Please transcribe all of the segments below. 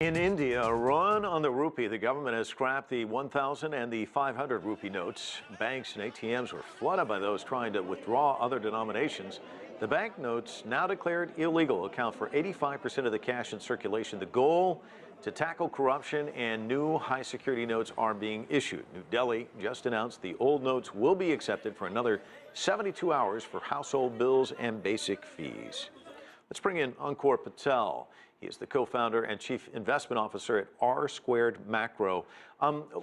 In India, a run on the rupee. The government has scrapped the 1,000 and the 500 rupee notes. Banks and ATMs were flooded by those trying to withdraw other denominations. The banknotes, now declared illegal, account for 85% of the cash in circulation. The goal, to tackle corruption, and new high-security notes are being issued. New Delhi just announced the old notes will be accepted for another 72 hours for household bills and basic fees. Let's bring in Ankur Patel. He is the co-founder and chief investment officer at R Squared Macro.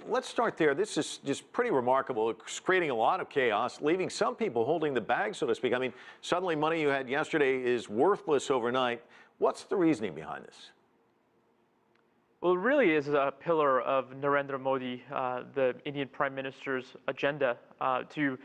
Let's start there. This is just pretty remarkable. It's creating a lot of chaos, leaving some people holding the bag, so to speak. I mean, suddenly money you had yesterday is worthless overnight. What's the reasoning behind this? Well, it really is a pillar of Narendra Modi, the Indian Prime Minister's agenda to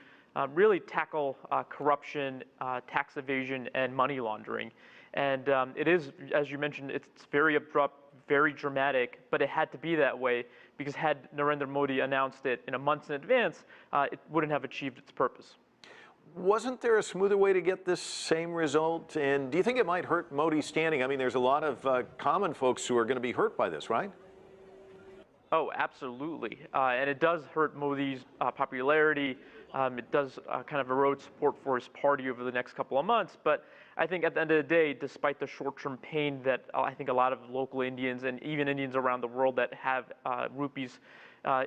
really tackle corruption, tax evasion, and money laundering. And it is, as you mentioned, it's very abrupt, very dramatic, but it had to be that way because had Narendra Modi announced it in a month in advance, it wouldn't have achieved its purpose. Wasn't there a smoother way to get this same result? And do you think it might hurt Modi's standing? I mean, there's a lot of common folks who are going to be hurt by this, right? Oh, absolutely. And it does hurt Modi's popularity. It does kind of erode support for his party over the next couple of months. But I think at the end of the day, despite the short-term pain that I think a lot of local Indians and even Indians around the world that have rupees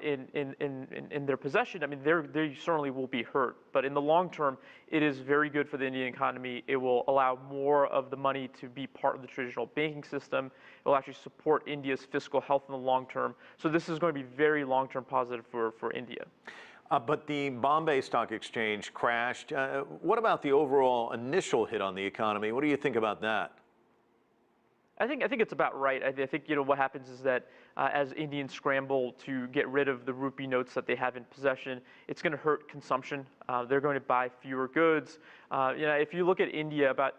in their possession, I mean, they certainly will be hurt. But in the long term, it is very good for the Indian economy. It will allow more of the money to be part of the traditional banking system. It will actually support India's fiscal health in the long term. So this is going to be very long-term positive for India. But the Bombay Stock Exchange crashed. What about the overall initial hit on the economy? What do you think about that? I think it's about right. I think what happens is that as Indians scramble to get rid of the rupee notes that they have in possession, it's going to hurt consumption. They're going to buy fewer goods. If you look at India, about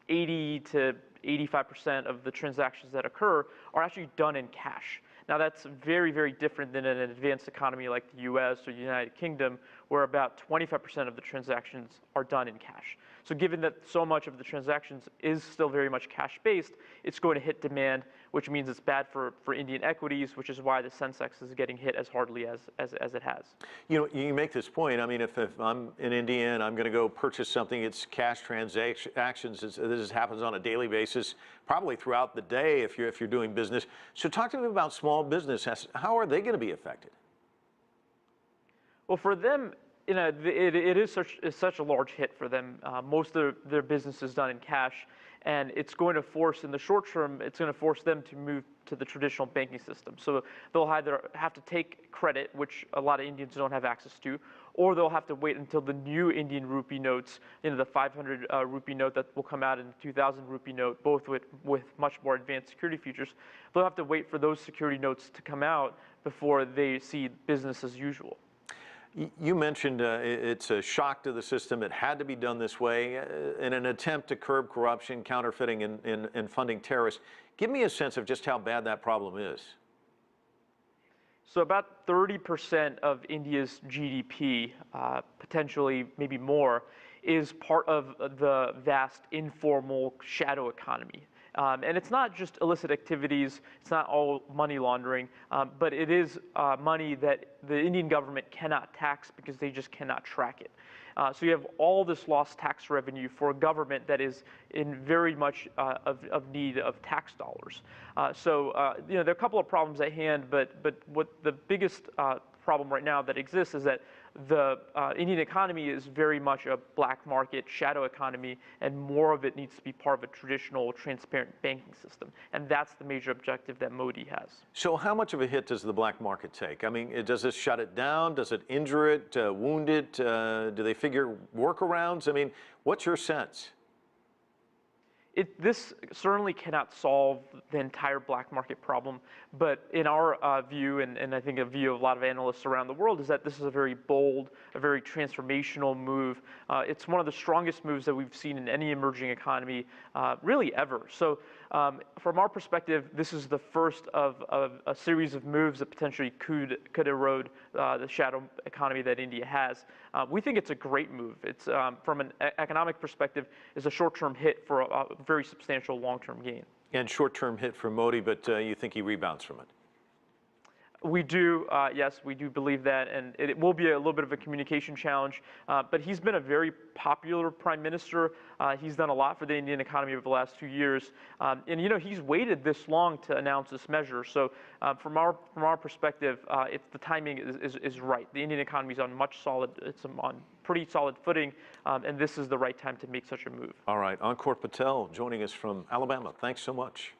80 to 85% of the transactions that occur are actually done in cash. Now, that's very, very different than an advanced economy like the US or the United Kingdom, where about 25% of the transactions are done in cash. So given that so much of the transactions is still very much cash-based, it's going to hit demand, which means it's bad for Indian equities, which is why the Sensex is getting hit as hardly as it has. You make this point. I mean, if I'm in India and I'm going to go purchase something, it's cash transactions. This happens on a daily basis, probably throughout the day if you're doing business. So talk to me about small business. How are they going to be affected? Well, for them, it is such a large hit for them. Most of their business is done in cash, and it's going to force, in the short term, it's going to force them to move to the traditional banking system. So they'll either have to take credit, which a lot of Indians don't have access to, or they'll have to wait until the new Indian rupee notes, the 500 rupee note that will come out and the 2,000 rupee note, both with much more advanced security features. They'll have to wait for those security notes to come out before they see business as usual. You mentioned it's a shock to the system. It had to be done this way in an attempt to curb corruption, counterfeiting, and funding terrorists. Give me a sense of just how bad that problem is. So about 30% of India's GDP, potentially maybe more, is part of the vast informal shadow economy. And it's not just illicit activities, it's not all money laundering, but it is money that the Indian government cannot tax because they just cannot track it. So you have all this lost tax revenue for a government that is in very much of need of tax dollars. There are a couple of problems at hand, but what the biggest problem right now that exists is that the Indian economy is very much a black market shadow economy, and more of it needs to be part of a traditional, transparent banking system. And that's the major objective that Modi has. So how much of a hit does the black market take? I mean, does this shut it down? Does it injure it, wound it? Do they figure workarounds? I mean, what's your sense? This certainly cannot solve the entire black market problem, but in our view, and I think a view of a lot of analysts around the world, is that this is a very bold, a very transformational move. It's one of the strongest moves that we've seen in any emerging economy, really ever. So from our perspective, this is the first of a series of moves that potentially could erode the shadow economy that India has. We think it's a great move. It's from an economic perspective, is a short-term hit for a very substantial long-term gain. And short-term hit for Modi, but you think he rebounds from it? We do, yes, we do believe that, and it will be a little bit of a communication challenge. But he's been a very popular prime minister. He's done a lot for the Indian economy over the last few years, and he's waited this long to announce this measure. So, from our perspective, the timing is right. The Indian economy is on on pretty solid footing, and this is the right time to make such a move. All right, Ankur Patel joining us from Alabama. Thanks so much.